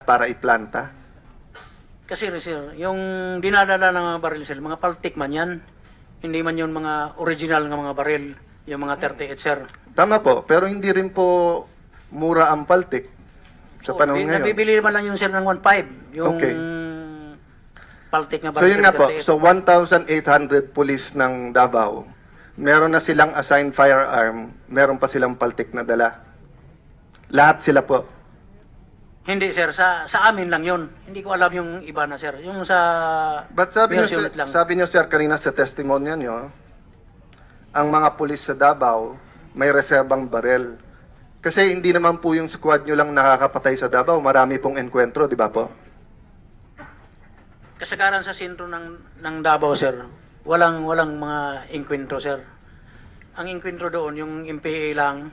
para iplanta? Kasi sir, yung dinadala ng mga baril sir, mga paltik man yan. Hindi man yun mga original ng mga baril, yung mga 38 sir. Tama po, pero hindi rin po mura ang paltik sa panahon ngayon. Nabibili naman lang yun sir ng 1.5. Yung Okay. paltik na So baril yun sir, nga po, 38. so 1,800 police ng Davao, meron na silang assigned firearm, meron pa silang paltik na dala. Lahat sila po. Hindi sir, sa amin lang yun. Hindi ko alam yung iba na sir. Yung sa But sabi Mayor's niyo, unit lang. sabi niyo sir kanina sa testimonya niyo, ang mga pulis sa Davao may reserbang barel. Kasi hindi naman po yung squad niyo lang nakakapatay sa Davao, marami pong enkwentro, di ba po? kasagaran sa sentro ng Davao sir, walang mga inkwentro sir. Ang inkwentro doon, yung MPA lang,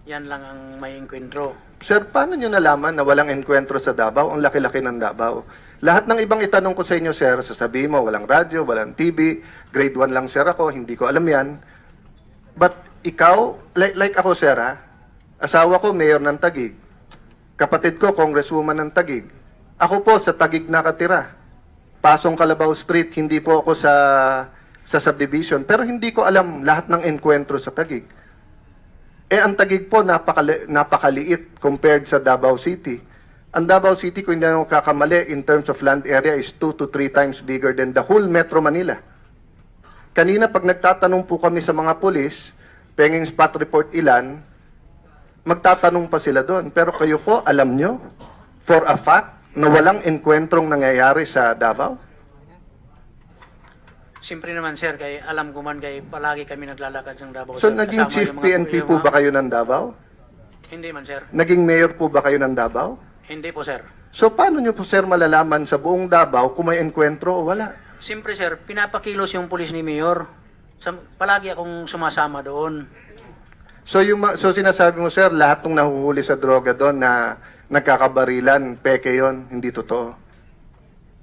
yan lang ang may inkwentro. Sir, paano niyo nalaman na walang enkwentro sa Davao? Ang laki-laki ng Davao. Lahat ng ibang itanong ko sa inyo, sir, sasabihin mo, walang radyo, walang TV, grade 1 lang, sir, ako, hindi ko alam yan. But ikaw, like ako, sir, ha? Asawa ko, mayor ng Taguig. Kapatid ko, congresswoman ng Taguig. Ako po, sa Taguig nakatira. Pasong Calabaw Street, hindi po ako sa subdivision. Pero hindi ko alam lahat ng enkwentro sa Taguig. Ang Taguig po, napakaliit compared sa Davao City. Ang Davao City, kung hindi ako kakamali, in terms of land area, is 2 to 3 times bigger than the whole Metro Manila. Kanina, pag nagtatanong po kami sa mga pulis, penging spot report ilan, magtatanong pa sila doon. Pero kayo po, alam nyo, for a fact, na walang enkwentrong nangyayari sa Davao? Siyempre naman sir, kay alam ko man kay palagi kami naglalakad sa Davao. So, sir. naging Kasama chief yung mga- PNP yung po mga- ba kayo ng Davao? Hindi man sir. Naging mayor po ba kayo ng Davao? Hindi po sir. So, paano nyo po, sir, malalaman sa buong Davao kung may enkwentro o wala? Siyempre sir, pinapakilos yung pulis ni Mayor. Palagi akong sumasama doon. So, so sinasabi mo, sir, lahat ng nahuhuli sa droga doon na nagkakabarilan, peke yon, hindi totoo.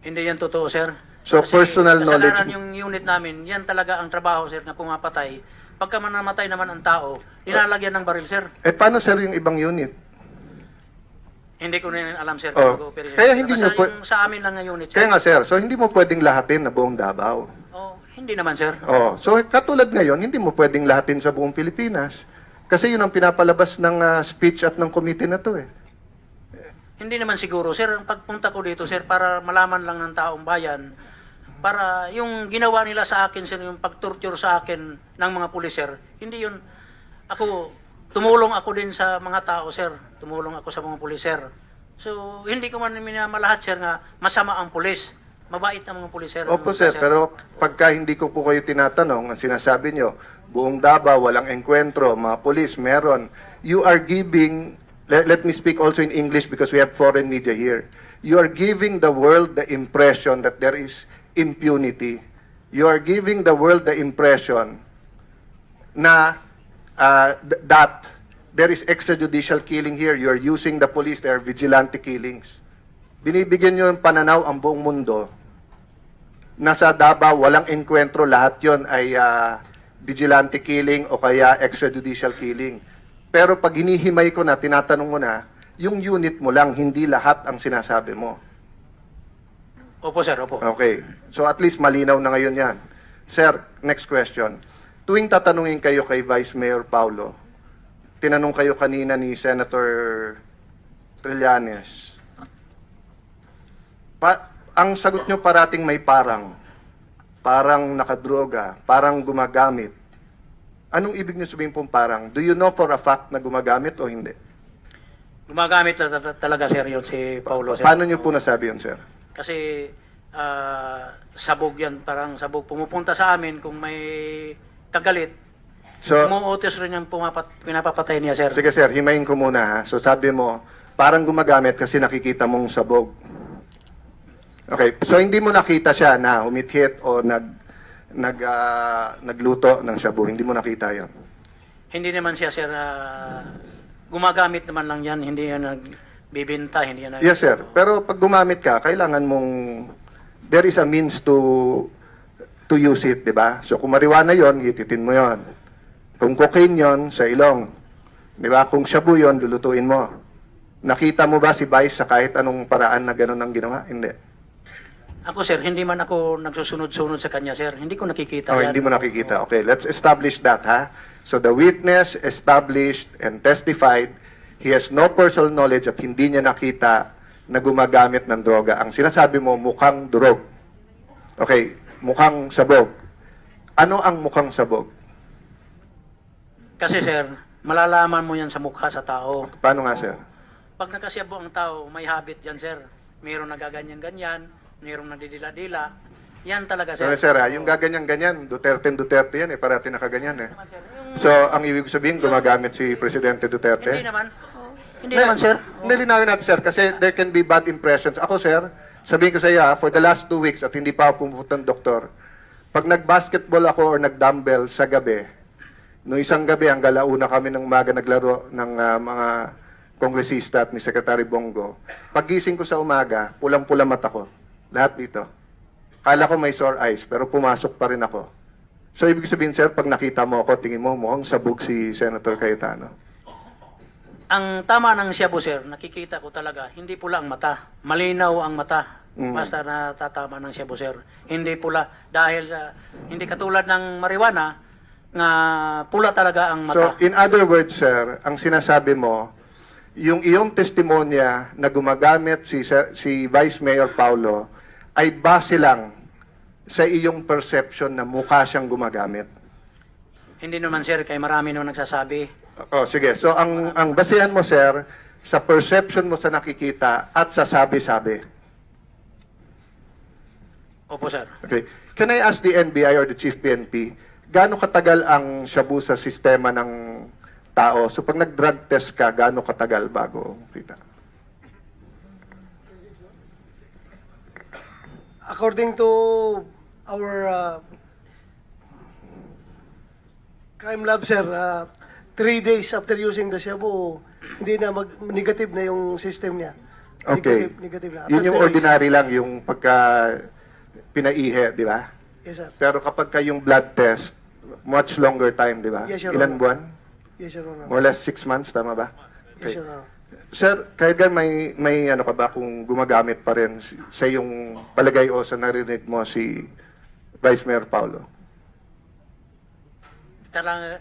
Hindi yan totoo sir. So, personal knowledge- kasalanan yung unit namin, yan talaga ang trabaho sir na pumapatay. Pagka namatay naman ang tao, nilalagyan ng baril sir. Paano, sir, yung ibang unit? Hindi ko na alam sir. Oh, kung operation. kaya hindi Basta nyo po- yung sa amin lang ang unit sir. Kaya nga, sir, so hindi mo pwedeng lahatin na buong Davao. Oh, hindi naman sir. Oh, so katulad ngayon, hindi mo pwedeng lahatin sa buong Pilipinas. Kasi yun ang pinapalabas ng speech at ng committee na to eh. Hindi naman siguro sir, ang pagpunta ko dito sir para malaman lang ng taong bayan, para yung ginawa nila sa akin sir, yung pagtorture sa akin ng mga pulis sir, hindi yun, tumulong ako din sa mga tao sir, tumulong ako sa mga pulis sir. So, hindi ko man minamalahat sir nga masama ang pulis, mabait ang mga pulis sir. Opo, sir, pero pagka hindi ko po kayo tinatanong, ang sinasabi nyo, buong Davao, walang enkwentro, mga polis, meron. You are giving, let me speak also in English because we have foreign media here. You are giving the world the impression that there is impunity. You are giving the world the impression na that there is extrajudicial killing here. You are using the police, they are vigilante killings. Binibigyan nyo yung pananaw ang buong mundo na sa Davao, walang enkwentro, lahat yon ay vigilante killing o kaya extrajudicial killing. Pero pag hinihimay ko na, tinatanong mo na, yung unit mo lang, hindi lahat ang sinasabi mo. Opo sir, opo. Okay. So at least malinaw na ngayon yan. Sir, next question. Tuwing tatanungin kayo kay Vice Mayor Paulo, tinanong kayo kanina ni Senator Trillanes, ang sagot nyo parating may parang nakadroga, parang gumagamit. Anong ibig nyo sabihin pong parang? Do you know for a fact na gumagamit o hindi? Gumagamit talaga sir yun si Paulo sir. Paano nyo po nasabi yun, sir? Kasi sabog yan, parang sabog. Pumupunta sa amin kung may kagalit. So, Umuutos rin yung pinapapatay niya, sir. sige sir, himayin ko muna ha. So sabi mo, parang gumagamit kasi nakikita mong sabog. Okay, so hindi mo nakita siya na humithit o nagluto ng shabu. Hindi mo nakita yon. Hindi naman siya, sir, gumagamit naman lang yan. Hindi yan nagbibinta, hindi yan Yes sir, pero pag gumamit ka, kailangan mong, there is a means to use it, di ba? So kung marijuana yon, hititin mo yon. Kung cocaine yon, sa ilong. Di ba? Kung shabu yon, lulutuin mo. Nakita mo ba si Vice sa kahit anong paraan na gano'n ang ginawa? Hindi. Ako sir, hindi man ako nagsusunod-sunod sa kanya sir. Hindi ko nakikita Oh, yan. hindi mo nakikita. Okay, let's establish that, ha? So the witness established and testified he has no personal knowledge at hindi niya nakita na gumagamit ng droga. Ang sinasabi mo, mukhang durog. Okay, mukhang sabog. Ano ang mukhang sabog? Kasi sir, malalaman mo yan sa mukha sa tao. Paano nga, sir? Pag nakasyabo ang tao, may habit yan sir. Mayroong nagaganyan-ganyan, mayroong nagdidila-dila. Yan talaga sir. Sir, ha? Yung gaganyan-ganyan, Duterte yan eh, parati nakaganyan eh. Naman, sir. Yung- So, ang ibig sabihin, gumagamit si Presidente Duterte? Hindi naman. Hindi naman sir. Hindi, linawin natin, sir, kasi there can be bad impressions. Ako, sir, sabihin ko sa iyo, ha, for the last 2 weeks, at hindi pa ako pumunta ng doktor, pag nag-basketball ako or nag-dumbbell sa gabi, no isang gabi, ang galauna kami ng umaga naglaro ng mga kongresista at ni Secretary Bongo, pagising ko sa umaga, pulang-pula mata ko. Lahat dito. Kala ko may sore eyes, pero pumasok pa rin ako. So, ibig sabihin, sir, pag nakita mo ako, tingin mo, mukhang sabog si Senator Cayetano. Ang tama ng Shabu sir, nakikita ko talaga, hindi pula ang mata. Malinaw ang mata. Basta natatama ng Shabu sir. Hindi pula. Dahil hindi katulad ng marijuana, nga pula talaga ang So, mata. in other words, sir, ang sinasabi mo, yung iyong testimonya na gumagamit si Vice Mayor Paulo ay base lang sa iyong perception na mukha siyang gumagamit. Hindi naman sir, kay marami nung nagsasabi. Oh, sige. So, ang basehan mo, sir, sa perception mo sa nakikita at sa sabi-sabi. Opo sir. Okay. Can I ask the NBI or the Chief PNP, gaano katagal ang shabu sa sistema ng tao? So, pag nag-drug test ka, gaano katagal bago kita? According to our crime lab, sir, 3 days after using the shabu, hindi na negative na yung system niya. Okay. Negative na. Yun yung After 3 days. ordinary lang, yung pagka pinaihe, di ba? Yes, sir. Pero kapag ka yung blood test, much longer time, di ba? Yes, Your Ilan Honor. buwan? Yes, Your Honor. More or less 6 months, tama ba? Yes, Your Honor. Sir, kahit gan may ano ka ba kung gumagamit pa rin sa yung palagay o sa narinig mo si Vice Mayor Paulo?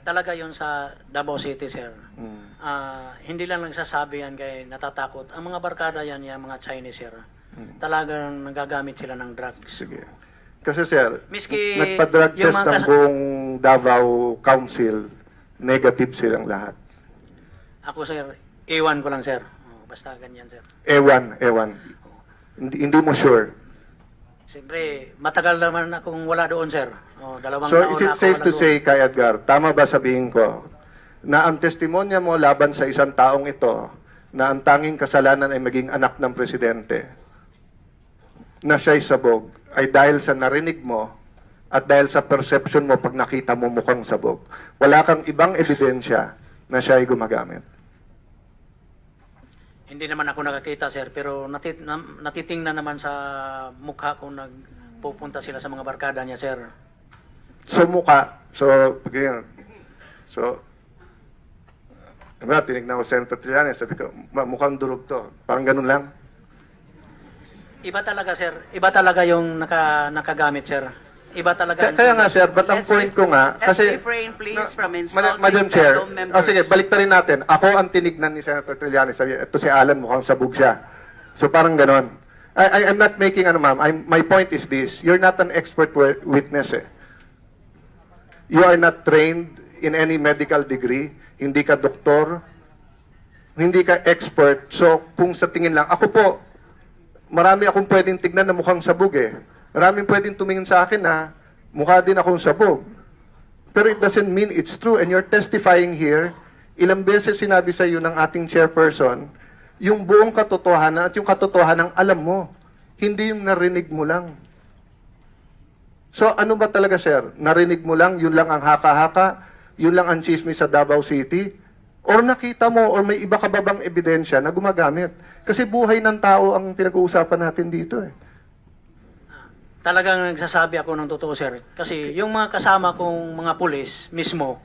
Talaga yun sa Davao City sir. Hmm. Hindi lang nagsasabi yan kay natatakot. Ang mga barkada yan, yung mga Chinese sir. Talagang nagagamit sila ng drugs. Sige. Kasi sir, Miski nagpa-drug yung test mga ng buong Davao Council, negative silang lahat. Ako sir, iwan ko lang sir. Basta ganyan sir. Ewan. Hindi mo sure. Siyempre, matagal naman akong wala doon sir. 2 So, taon is na it ako safe wala to doon. say, kay Edgar, tama ba sabihin ko, na ang testimonya mo laban sa isang taong ito, na ang tanging kasalanan ay maging anak ng presidente, na siya'y sabog, ay dahil sa narinig mo, at dahil sa perception mo pag nakita mo mukhang sabog. Wala kang ibang ebidensya na siya'y gumagamit. Hindi naman ako nakakita sir, pero natitingnan naman sa mukha kung nagpupunta sila sa mga barkada niya sir. So, mukha. So, ganyan. So, diba, tinignan ko Senator Trillanes, sabi ko, mukhang durog to. Parang ganun lang. Iba talaga sir, iba talaga yung nakagamit sir. Iba talaga. Kaya nga, sir, but ang Let's point ko nga, let's kasi... refrain, please, from Madam insulting Chair, fellow members. sige, baliktarin natin. Ako ang tinignan ni Senator Trillanes. Sabi, ito si Alan, mukhang sabog siya. So parang ganon. I'm not making, ma'am, my point is this. You're not an expert witness, eh. You are not trained in any medical degree. Hindi ka doktor. Hindi ka expert. So, kung sa tingin lang, ako po, marami akong pwedeng tignan na mukhang sabog, eh. Maraming pwedeng tumingin sa akin na mukha din akong sabog. Pero it doesn't mean it's true. And you're testifying here, ilang beses sinabi sa iyo ng ating chairperson, yung buong katotohanan at yung katotohanan alam mo. Hindi yung narinig mo lang. So ano ba talaga, sir? Narinig mo lang, yun lang ang haka-haka, yun lang ang chismis sa Davao City? Or nakita mo, or may iba ka ba bang ebidensya na gumagamit? Kasi buhay ng tao ang pinag-uusapan natin dito, eh. Talagang nagsasabi ako ng totoo sir. Kasi yung mga kasama kong mga pulis mismo,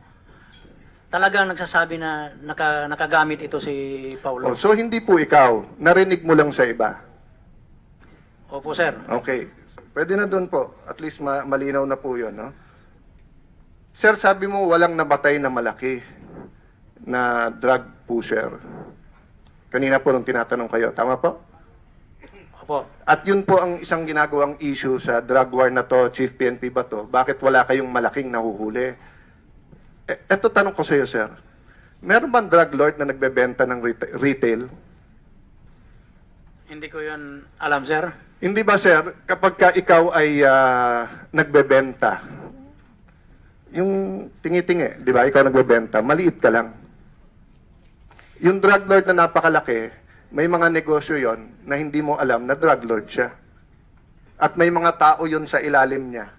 talagang nagsasabi na nakagamit ito si Paulo. So hindi po ikaw, narinig mo lang sa iba. Opo, sir. Okay. Pwede na doon po. At least malinaw na po yun, no? Sir, sabi mo walang nabatay na malaki na drug pusher. Kanina po nung tinatanong kayo. Tama po? Opo. At yun po ang isang ginagawang issue sa drug war na to, Chief PNP ba to? Bakit wala kayong malaking nahuhuli? Eto tanong ko sa iyo, sir. Meron bang drug lord na nagbebenta ng retail? Hindi ko yun alam, sir. Hindi ba, sir, kapag ka ikaw ay nagbebenta, yung tingi-tingi, di ba, ikaw nagbebenta, maliit ka lang. Yung drug lord na napakalaki, may mga negosyo yon na hindi mo alam na drug lord siya. At may mga tao yon sa ilalim niya,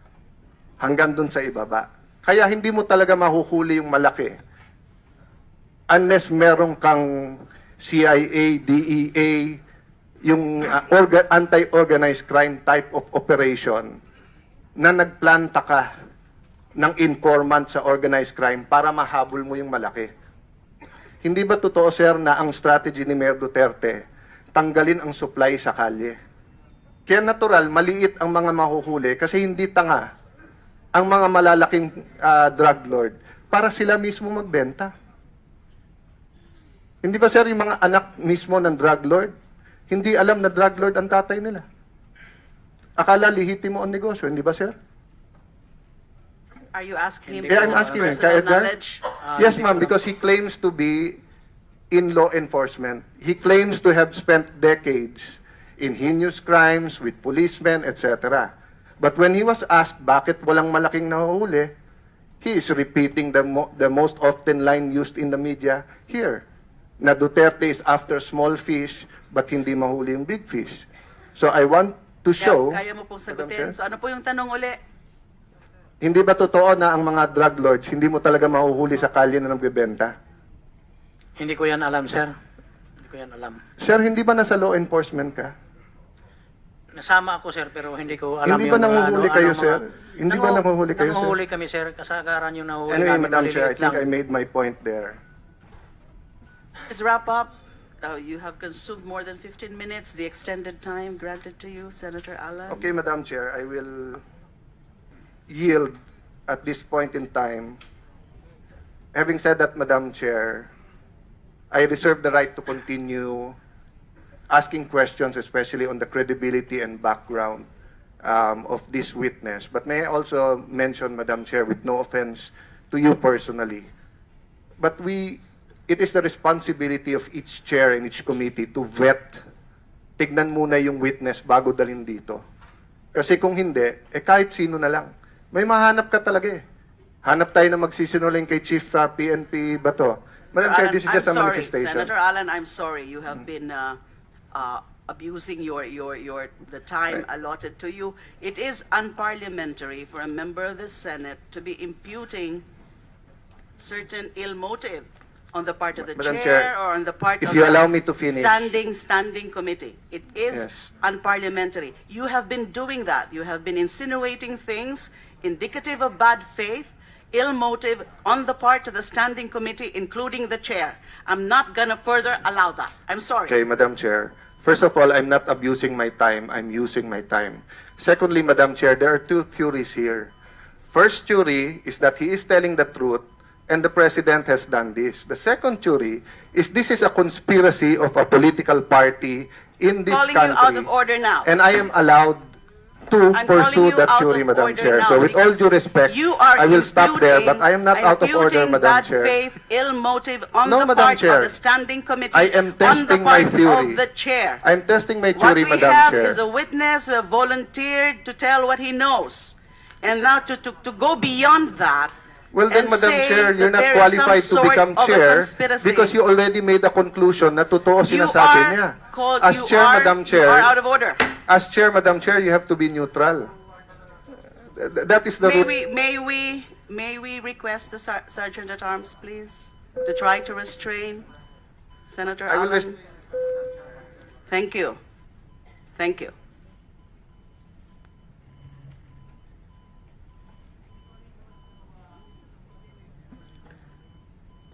hanggang dun sa ibaba. Kaya hindi mo talaga mahuhuli yung malaki unless meron kang CIA, DEA, yung anti-organized crime type of operation na nagplanta ka ng informant sa organized crime para mahabol mo yung malaki. Hindi ba totoo, sir, na ang strategy ni Mayor Duterte, tanggalin ang supply sa kalye? Kaya natural, maliit ang mga mahuhuli kasi hindi tanga ang mga malalaking drug lord para sila mismo magbenta. Hindi ba, sir, yung mga anak mismo ng drug lord, hindi alam na drug lord ang tatay nila? Akala lihitimo ang negosyo, hindi ba, sir? Are you asking him Yeah, I'm because of asking him. personal Kaya, Edgar? knowledge? Yes, ma'am, because he claims to be in law enforcement. He claims to have spent decades in heinous crimes with policemen, etc. But when he was asked bakit walang malaking nahuhuli, he is repeating the most often line used in the media here, na Duterte is after small fish but hindi mahuli yung big fish. So I want to show... Kaya mo pong Madam Chair? sagutin. So ano po yung tanong uli? Hindi ba totoo na ang mga drug lords, hindi mo talaga mahuhuli sa kalye na nagbebenta? Hindi ko yan alam, sir. Hindi ko yan alam. Sir, hindi ba nasa law enforcement ka? Nasama ako, sir, pero hindi ko alam Hindi ba nanguhuli kayo, sir? Hindi ba nanguhuli kayo, sir? Nanguhuli kami, sir. Kasagaran yung nahuli Anyway, namin. Madam Chair, I maliliit think lang. I made my point there. Let's wrap up. You have consumed more than 15 minutes, the extended time granted to you, Senator Alan. Okay, Madam Chair, I will yield at this point in time. Having said that, Madam Chair, I reserve the right to continue asking questions, especially on the credibility and background of this witness. But may I also mention, Madam Chair, with no offense to you personally, but it is the responsibility of each chair and each committee to vet, tignan muna yung witness bago dalhin dito. Kasi kung hindi, kahit sino na lang. May mahanap ka talaga eh. Hanap tayo na magsisinungaling kay Chief PNP Bato. Madam Chair, this is just a I'm sorry, manifestation. Senator Allen, I'm sorry. You have been abusing the time allotted to you. It is unparliamentary for a member of the Senate to be imputing certain ill motive on the part of the Madam chair Chair, or on the part if of you the allow me to finish. standing committee. It is Yes. unparliamentary. You have been doing that. You have been insinuating things indicative of bad faith, ill motive on the part of the standing committee, including the chair. I'm not gonna further allow that. I'm sorry. Okay, Madam Chair. First of all, I'm not abusing my time. I'm using my time. Secondly, Madam Chair, there are two theories here. First theory is that he is telling the truth and the President has done this. The second theory is this is a conspiracy of a political party in this Calling country. you out of order now. And I am allowed to I'm pursue calling you that out theory, of Madam order Chair. now So with all because due respect, you are I will stop there, but I am not out of order, imputing Madam bad Chair. faith, ill motive on No, the Madam part Chair. of the standing committee, I am on the testing my part theory. of the chair. I'm testing my What theory, we Madam have Chair. is a witness who have volunteered to tell what he knows. And now to go beyond that. Well then, and Madam say Chair, you're that not there is some qualified to sort become of a chair conspiracy. because you already made a conclusion na totoo You sinasabi are niya. called, As you chair, are, Madam you are out Chair, of order. as chair, Madam Chair, you have to be neutral. That is the rule. May we request the Sergeant at Arms, please, to try to restrain Senator I will Allen? Thank you. Thank you.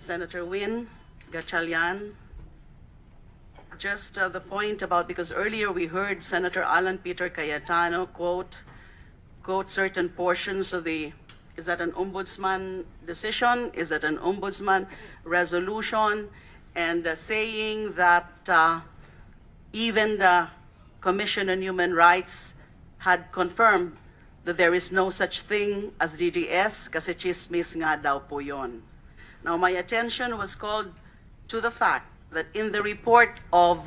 Senator Win Gatchalian. Just the point about, because earlier we heard Senator Alan Peter Cayetano quote certain portions of the, is that an ombudsman decision? Is that an ombudsman resolution? And saying that even the Commission on Human Rights had confirmed that there is no such thing as DDS kasi chismis nga daw po yun. Now, my attention was called to the fact that in the report of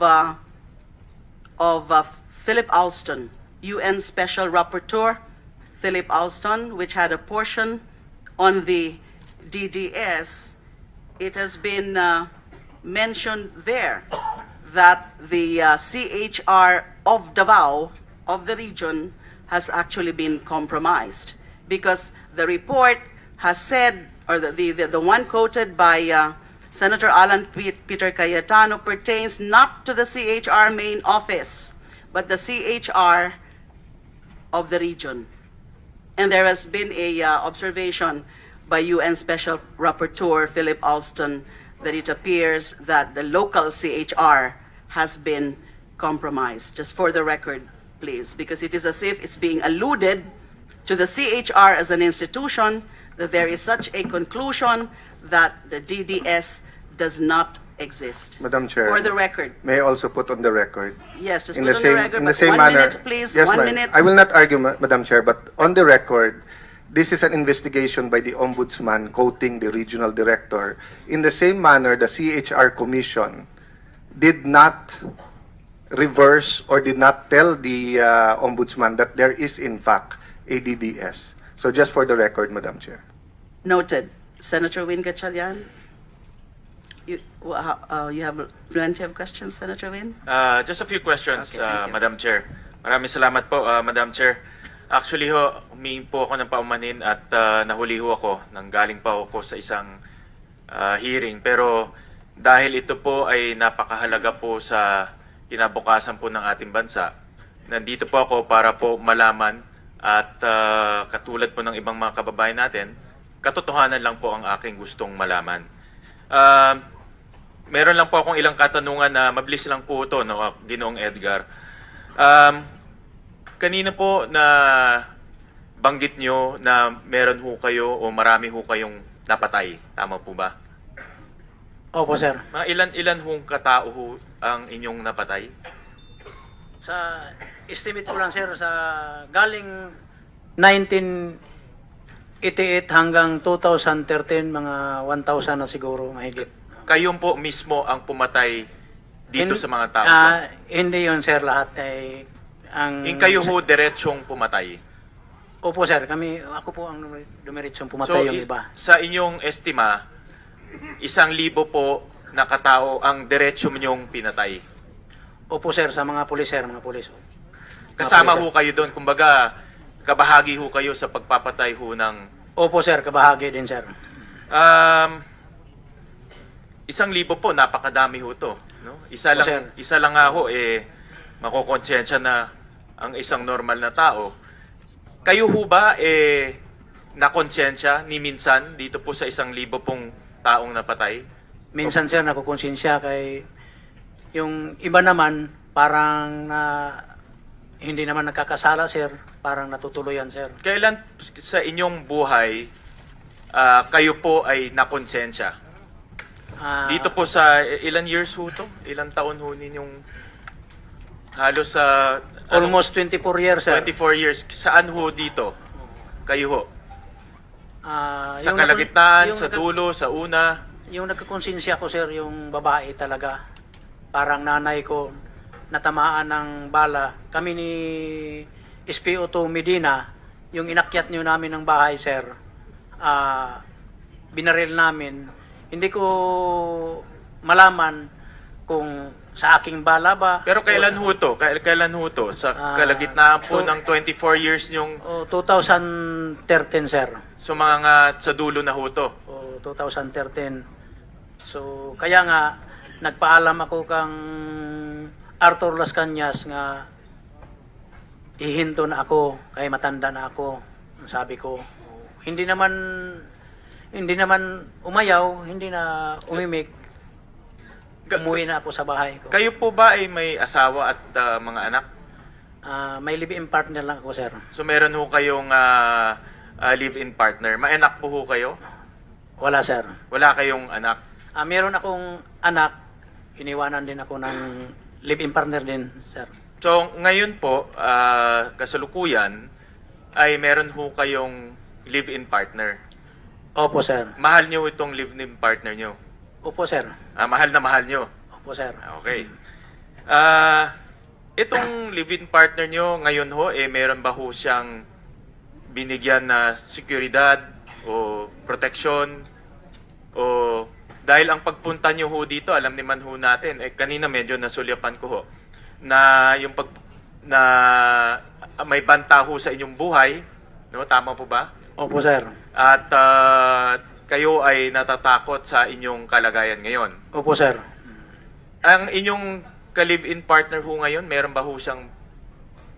Philip Alston, UN Special Rapporteur Philip Alston, which had a portion on the DDS, it has been mentioned there that the CHR of Davao, of the region, has actually been compromised because the report has said, or the one quoted by Senator Alan Peter Cayetano pertains not to the CHR main office, but the CHR of the region. And there has been a observation by UN Special Rapporteur Philip Alston that it appears that the local CHR has been compromised. Just for the record, please, because it is as if it's being alluded to the CHR as an institution, that there is such a conclusion that the DDS does not exist. Madam Chair, For the record. may I also put on the record? Yes, just In put the on same, the record. in the But same one manner, minute, please. yes, 1 ma'am. minute. I will not argue, Madam Chair, but on the record, this is an investigation by the Ombudsman quoting the regional director. In the same manner, the CHR Commission did not reverse or did not tell the Ombudsman that there is in fact a DDS. So just for the record, Madam Chair. Noted. Senator Win Gatchalian? You have plenty of questions, Senator Win? Just a few questions, Okay, thank you. Madam Chair. Maraming salamat po, Madam Chair. Actually ho, humingi po ako ng paumanin at nahuli ho ako. Nanggaling pa ako sa isang hearing. Pero dahil ito po ay napakahalaga po sa kinabukasan po ng ating bansa, nandito po ako para po malaman at katulad po ng ibang mga kababayan natin, katotohanan lang po ang aking gustong malaman. Meron lang po akong ilang katanungan na mabilis lang po ito, no, Ginoong Edgar. Kanina po na banggit nyo na meron ho kayo o marami ho kayong napatay. Tama po ba? Opo, sir. Mga ilan hong katao ho ang inyong napatay? Sa estimate ko lang, sir, sa galing 1988 hanggang 2013, mga 1,000 na siguro mahigit. Kayong po mismo ang pumatay dito sa mga tao? Hindi yun, sir, lahat ay Yung kayo ho diretsyong pumatay? Opo, sir. Ako po ang dumiritsong pumatay yung iba. Sa inyong estima, 1,000 po na katao ang diretsyo ninyong pinatay? Opo, sir, sa mga pulis, sir, mga pulis. Kasama Mga ho pulis, kayo doon, kumbaga kabahagi ho kayo sa pagpapatay ho ng... Opo, sir, kabahagi din, sir. 1,000 po, napakadami ho to. No? Isa sir. lang nga ho, makukonsensya na ang isang normal na tao. Kayo ho ba, nakonsensya ni minsan dito po sa 1,000 pong taong napatay? Minsan, sir, nakukonsensya kay yung iba naman, parang hindi naman nakakasala, sir. Parang natutuloyan, sir. Kailan sa inyong buhay kayo po ay nakonsensya? Dito po sa ilan years ho to? Ilang taon ho ninyong halos sa... Almost 24 years, sir. 24 years. Saan ho dito? Kayo ho? Sa Yung kalagitnaan, yung sa dulo, sa una? Yung nagkakonsensya ko, sir, yung babae talaga. Parang nanay ko, natamaan ng bala. Kami ni SPO2 Medina, yung inakyat nyo namin ng bahay, sir, binaril namin. Hindi ko malaman kung sa aking bala ba. Pero kailan ho to? Kailan ho to? Sa kalagitnaan po ng 24 years yung... 2013, sir. So mga sa dulo na ho to? 2013. So, kaya nga, nagpaalam ako kang Arthur Las Cañas nga ihinto na ako, kaya matanda na ako. Sabi ko, hindi naman Hindi naman umayaw, hindi na umimik. Umuwi na ako sa bahay ko. Kayo po ba ay may asawa at mga anak? May live-in partner lang ako, sir. So meron ho kayong live-in partner. May anak po ho kayo? Wala, sir. Wala kayong anak? Meron akong anak, iniwanan din ako ng live-in partner din, sir. So ngayon po, kasalukuyan, ay meron ho kayong live-in partner. Opo, sir. Mahal nyo itong live-in partner nyo? Opo, sir. Mahal na mahal nyo? Opo, sir. Okay. Itong live-in partner nyo ngayon ho, meron ba ho siyang binigyan na seguridad o proteksyon? O dahil ang pagpunta nyo ho dito, alam naman ho natin, kanina medyo nasulyapan ko ho, na yung na may banta ho sa inyong buhay, no? Tama po ba? Opo, sir. At kayo ay natatakot sa inyong kalagayan ngayon. Opo, sir. Ang inyong ka-live-in partner ho ngayon, meron ba ho siyang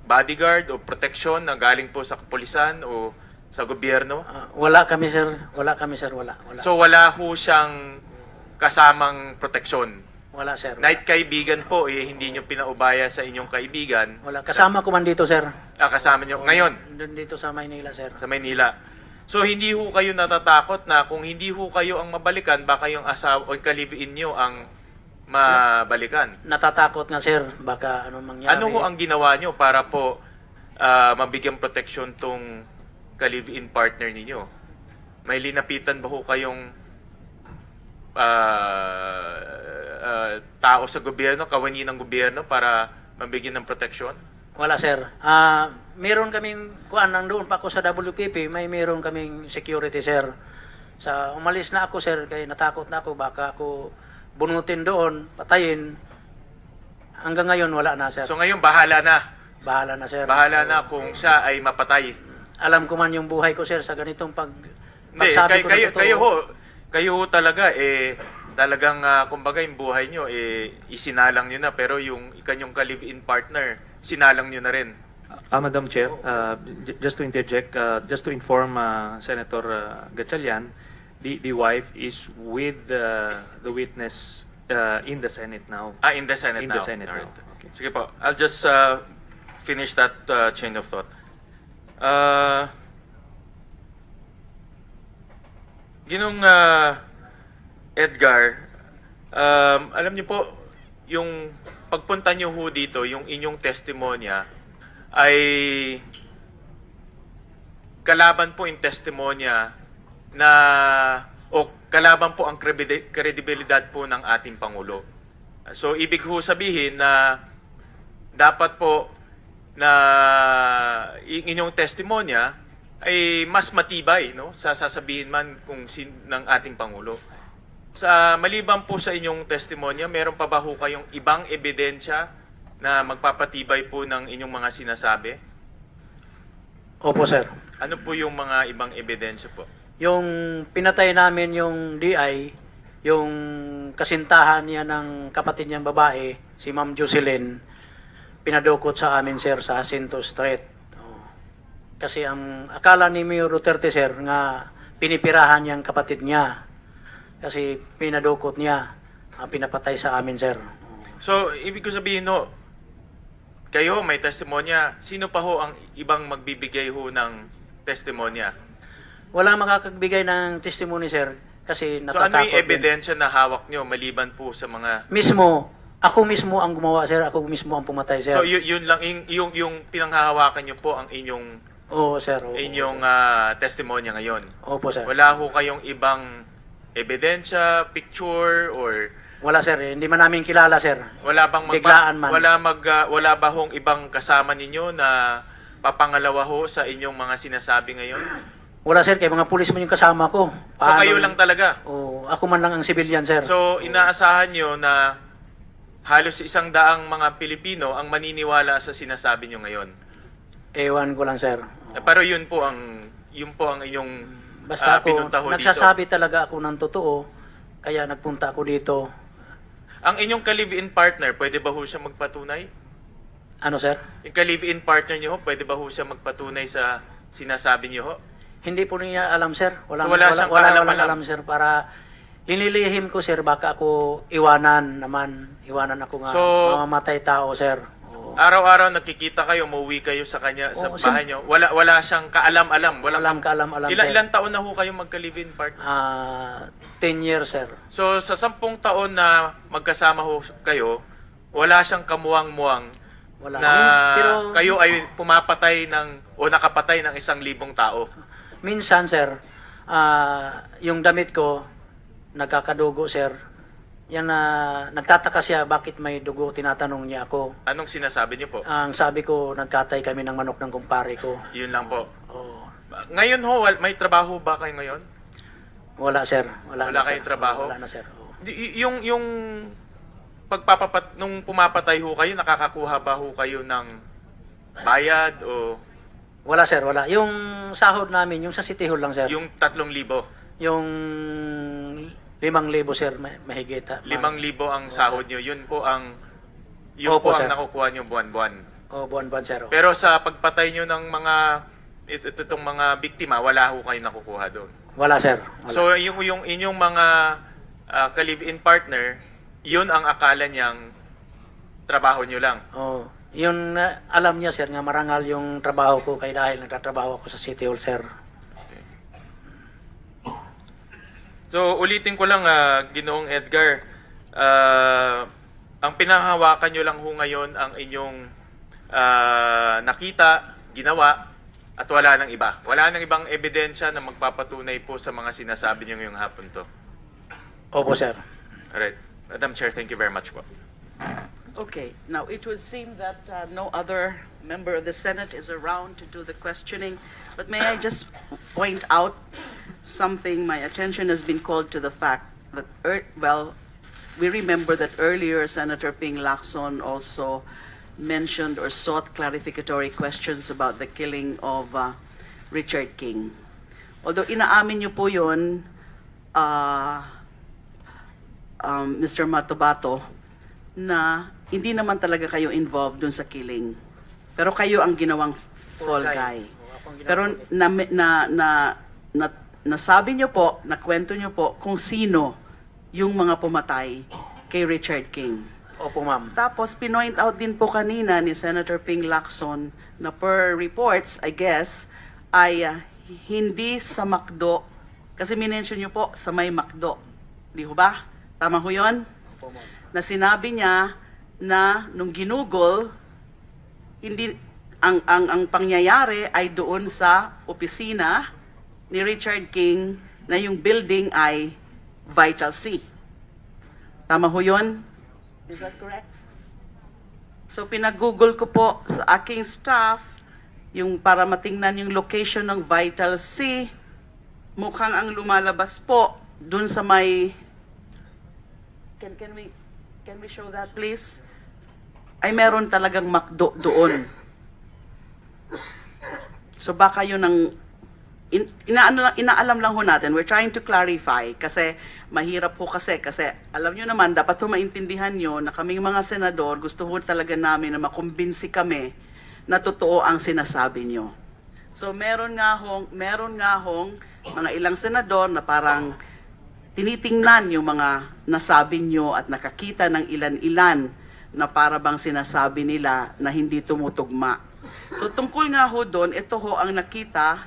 bodyguard o protection na galing po sa kapulisan o sa gobyerno? Wala kami, sir. Wala kami, sir. Wala. So wala ho siyang kasamang proteksyon. Wala, sir. Night kaibigan po, hindi nyo pinaubaya sa inyong kaibigan. Wala. Kasama ko man dito, sir. Kasama nyo ngayon Doon dito sa Maynila, sir. sa Maynila. So hindi ho kayo natatakot na kung hindi ho kayo ang mabalikan, baka yung asawa o ka-live-in nyo ang mabalikan. Natatakot nga, sir. Baka anong mangyari. Ano ho ang ginawa nyo para po mabigyan proteksyon tong ka-live-in partner ninyo? May linapitan ba ho kayong tao sa gobyerno, kawani ng gobyerno para mabigyan ng proteksyon? Wala, sir. Meron kaming, doon pa ako sa WPP, meron kaming security, sir. Umalis na ako, sir, kaya natakot na ako, baka ako bunutin doon, patayin. Hanggang ngayon, wala na, sir. So ngayon, bahala na. Bahala na, sir. Bahala na kung siya ay mapatay. Alam ko man yung buhay ko, sir, sa ganitong Hindi, pagsabi ko na totoo. kayo ho talaga, talagang, kumbaga, yung buhay nyo, isinalang nyo na, pero yung ikanyong ka-live-in partner, sinalang nyo na rin. Madam Chair, just to interject, just to inform Senator Gatchalian, the wife is with the witness in the Senate now. In the Senate In now. the Senate Alright. now. Okay. Sige po, I'll just finish that chain of thought. Ginong Edgar, alam niyo po, yung pagpunta niyo ho dito, yung inyong testimonya, ay kalaban po yung testimonya na o kalaban po ang kredibilidad po ng ating Pangulo. So ibig ho sabihin na dapat po na inyong testimonya ay mas matibay, no, sa sasabihin man ng ating Pangulo. Sa maliban po sa inyong testimonya, meron pa ba ho kayong ibang ebidensya na magpapatibay po ng inyong mga sinasabi? Opo, sir. Ano po yung mga ibang ebidensya po? Yung pinatay namin yung DI, yung kasintahan niya ng kapatid niyang babae, si Ma'am Jocelyn, pinadukot sa amin, sir, sa Jacinto Street. Kasi ang akala ni Mayor Duterte, sir, nga pinipirahan niyang kapatid niya. Kasi pinadukot niya, pinapatay sa amin, sir. So, ibig ko sabihin no, kayo may testimonya, sino pa ho ang ibang magbibigay ho ng testimonya? Walang makakagbigay ng testimony, sir, kasi So, ano natatakot yung ebidensya na hawak nyo maliban po sa mga... Ako mismo ang gumawa, sir. Ako mismo ang pumatay, sir. So, yun lang, yung pinanghahawakan nyo po ang inyong Oo, sir. Oo, inyong testimonya ngayon. Opo, sir. Wala ho kayong ibang ebidensya, picture, or Wala, sir. Hindi man namin kilala, sir. wala bang Biglaan man. wala ba hong ibang kasama ninyo na papangalawa ho sa inyong mga sinasabi ngayon? Wala, sir. Kaya mga pulis man yung kasama ko. So kayo lang talaga. Oo, ako man lang ang civilian, sir. So inaasahan nyo na halos 100 mga Pilipino ang maniniwala sa sinasabi nyo ngayon. Ewan ko lang, sir. Pero yun po ang inyong Basta ako, pinunta ho nagsasabi talaga ako ng totoo. Kaya nagpunta ako dito. Ang inyong ka-live-in partner, pwede ba ho siya magpatunay? Ano, sir? Yung ka-live-in partner nyo ho, pwede ba ho siya magpatunay sa sinasabi nyo ho? Hindi po niya alam, sir. So, wala siyang walang kaalam-alam? alam, sir. Para linilihim ko, sir, baka ako iwanan ako nga So, mamamatay tao, sir. Oo. Araw-araw nagkikita kayo, umuwi kayo sa kanya sa Oo, bahay niyo. Wala siyang kaalam-alam. Walang kaalam-alam, sir. Ilan taon na ho kayo magka-live-in partner? 10 years, sir. So sa 10 taon na magkasama ho kayo, wala siyang kamuwang-muwang Wala. na Pero kayo ay pumapatay o nakapatay ng 1,000 tao. minsan, sir, yung damit ko, nagkakadugo, sir. Yan na, nagtataka siya bakit may dugo, tinatanong niya ako. Anong sinasabi niyo po? Ang sabi ko, nagkatay kami ng manok ng kumpare ko. Yun lang po. Oo. Ngayon ho, may trabaho ba kayo ngayon? Wala, sir. Wala Wala na, kayong sir. trabaho? Wala na, sir. Oo. Yung nung pumapatay ho kayo, nakakakuha ba ho kayo ng bayad o Wala, sir. Wala. Yung sahod namin, yung sa City Hall lang, sir. yung 3,000? Yung 5,000, sir, mahigit. 5,000 ang sahod nyo. Yun po ang Opo, sir. nakukuha nyo buwan-buwan. O, buwan-buwan, sir. Oo. Pero sa pagpatay nyo ng itong mga biktima, wala ho kayo nakukuha doon. Wala, sir. Wala. So yung inyong mga ka-live-in partner, yun ang akala niyang trabaho nyo lang. Oh, yun alam niya, sir, nga marangal yung trabaho ko kay dahil nagtatrabaho ako sa City Hall, sir. So ulitin ko lang, Ginoong Edgar, ang pinahawakan nyo lang ho ngayon ang inyong nakita, ginawa, at wala nang iba. Wala nang ibang ebidensya na magpapatunay po sa mga sinasabi nyo ngayong hapon to. Opo, sir. Alright. Madam Chair, thank you very much po. Okay, now it would seem that no other member of the Senate is around to do the questioning, but may I just point out something? My attention has been called to the fact that, we remember that earlier Senator Ping Lacson also mentioned or sought clarificatory questions about the killing of Richard King. Although inaamin niyo po yun, Mr. Matabato, na hindi naman talaga kayo involved dun sa killing. Pero kayo ang ginawang fall guy. Pero nasabi niyo po, nakwento niyo po kung sino yung mga pumatay kay Richard King. Opo, ma'am. Tapos pinoint out din po kanina ni Senator Ping Lacson na per reports, I guess, ay hindi sa McDo, kasi minention niyo po sa may McDo. Di ho ba? Tama ho yun? Opo, ma'am. Na sinabi niya na nung ginugol, hindi ang pangyayari ay doon sa opisina ni Richard King na yung building ay Vital C. Tama ho yun? Is that correct? So pinag-google ko po sa aking staff yung para matingnan yung location ng Vital C. Mukhang ang lumalabas po doon sa may Can we show that please? Ay meron talagang McDo doon. So baka yun ang inaalam lang ho natin. We're trying to clarify kasi mahirap po kasi alam nyo naman, dapat ho maintindihan nyo na kaming mga senador, gusto ho talaga namin na makumbinsi kami na totoo ang sinasabi nyo. So meron nga hong mga ilang senador na parang tinitingnan yung mga nasabi nyo at nakakita ng ilan-ilan na para bang sinasabi nila na hindi tumutugma. So tungkol nga ho doon, ito ho ang nakita.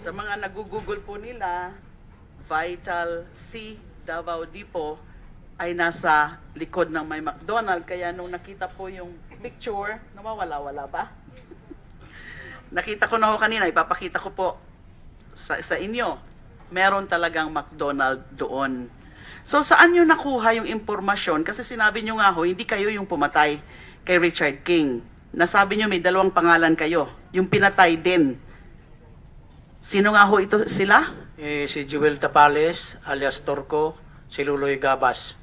Sa mga nagugugol po nila, Vital C Davao Depot ay nasa likod ng may McDonald. Kaya nung nakita po yung picture, nawawala-wala ba? Nakita ko na ho kanina, ipapakita ko po sa inyo. Meron talagang McDonald doon. So saan nyo nakuha yung impormasyon? Kasi sinabi nyo nga ho, hindi kayo yung pumatay kay Richard King. Nasabi nyo may dalawang pangalan kayo. Yung pinatay din. Sino nga ho ito sila? Si Jewel Tapales, alias Torco, si Luloy Gabas.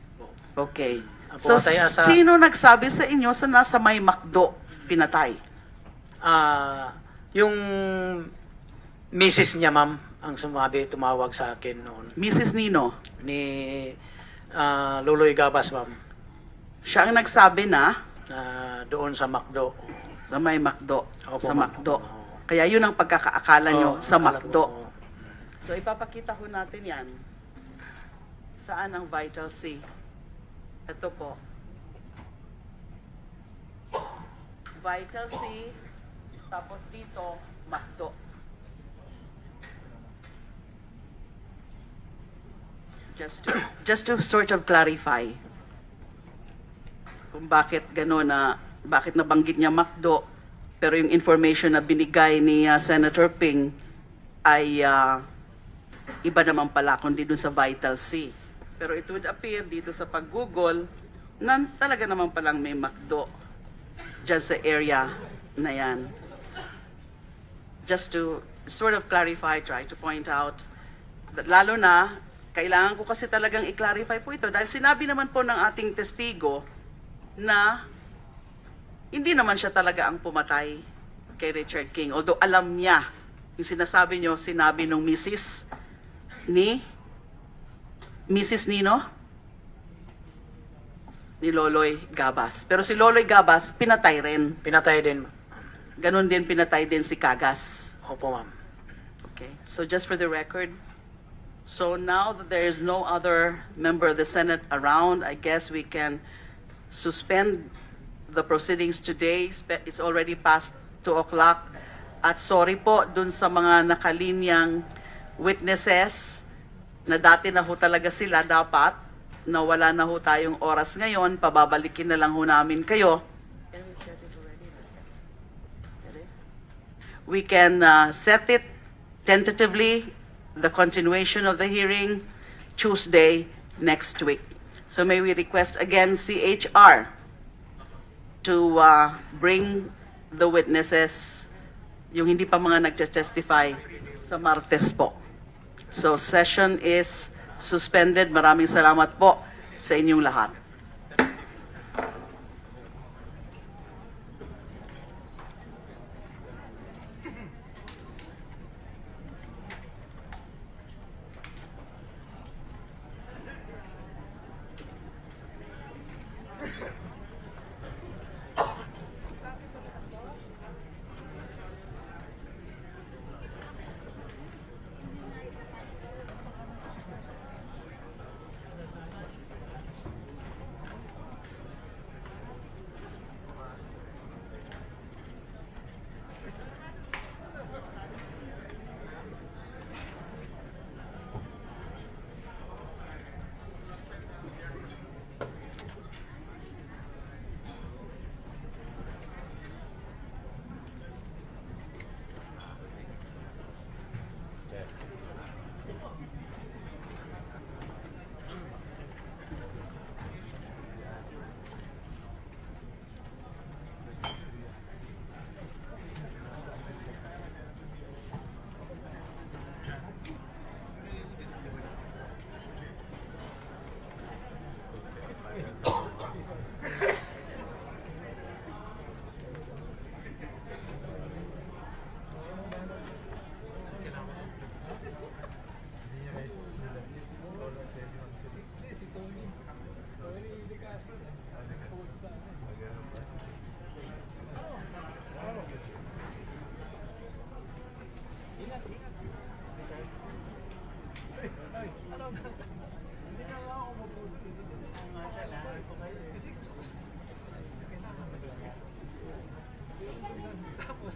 Okay. Ang So, pumatay sa- sino nagsabi sa inyo sa nasa may McDo pinatay? Yung misis niya, ma'am, ang tumawag sa akin noon Mrs. Nino, ni Luloy Gabas, ma'am, siya ang nagsabi na doon sa McDo. sa may McDo. Opo, Sa ma'am. McDo. Oo. Kaya yun ang pagkakaakala nyo Oo, sa akala ko, McDo. oo. So ipapakita ko natin yan. Saan ang Vital C? Ito po. Vital C, tapos dito, McDo. Just to sort of clarify kung bakit gano'n na, bakit nabanggit niya McDo, pero yung information na binigay ni Senator Ping ay iba naman pala kundi dun sa Vital C. Pero it would appear dito sa pag-Google na talaga naman palang may McDo dyan sa area na yan. Just to sort of clarify, try to point out, that lalo na, kailangan ko kasi talagang i-clarify po ito dahil sinabi naman po ng ating testigo na hindi naman siya talaga ang pumatay kay Richard King. Although alam niya, yung sinasabi nyo, sinabi nung Mrs. Nino? Ni Loloy Gabas. Pero si Loloy Gabas, pinatay rin. Pinatay din. Ganon din pinatay din si Cagas. Opo, ma'am. Okay, so just for the record, so now that there is no other member of the Senate around, I guess we can suspend the proceedings today. It's already past 2 o'clock. At sorry po dun sa mga nakalinyang witnesses na dati na ho talaga sila dapat, na wala na ho tayong oras ngayon, pababalikin na lang ho namin kayo. We can set it tentatively, the continuation of the hearing, Tuesday next week. So may we request again CHR to bring the witnesses, yung hindi pa mga nag-testify, sa Martes po. So session is suspended. Maraming salamat po sa inyong lahat. Tapos,